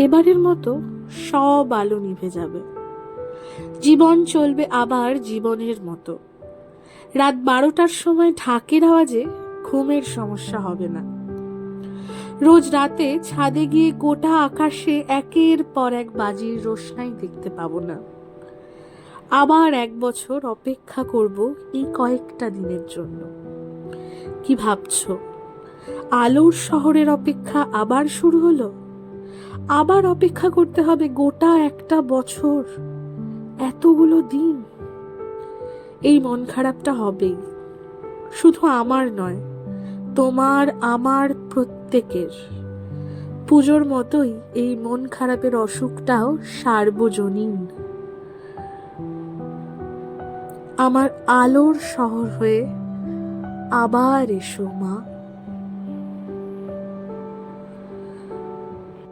এবারের মতো সব আলো নিভে যাবে, জীবন চলবে আবার জীবনের মতো। রাত 12টার সময় ঢাকের আওয়াজে ঘুমের সমস্যা হবে না। রোজ রাতে ছাদে গিয়ে গোটা আকাশে একের পর এক বাজির রোশনাই দেখতে পাবো না। আবার 1 বছর অপেক্ষা করব এই কয়েকটা দিনের জন্য। কি ভাবছো, আলোর শহরের অপেক্ষা আবার শুরু হলো? আবার অপেক্ষা করতে হবে গোটা 1 বছর, এতগুলো দিন? এই মন খারাপটা হবেই, শুধু আমার নয়, তোমার আমার প্রত্যেকের। পুজোর মতোই এই মন খারাপের অসুখটাও সার্বজনীন। আমার আলোর শহর হয়ে আবার এসো মা।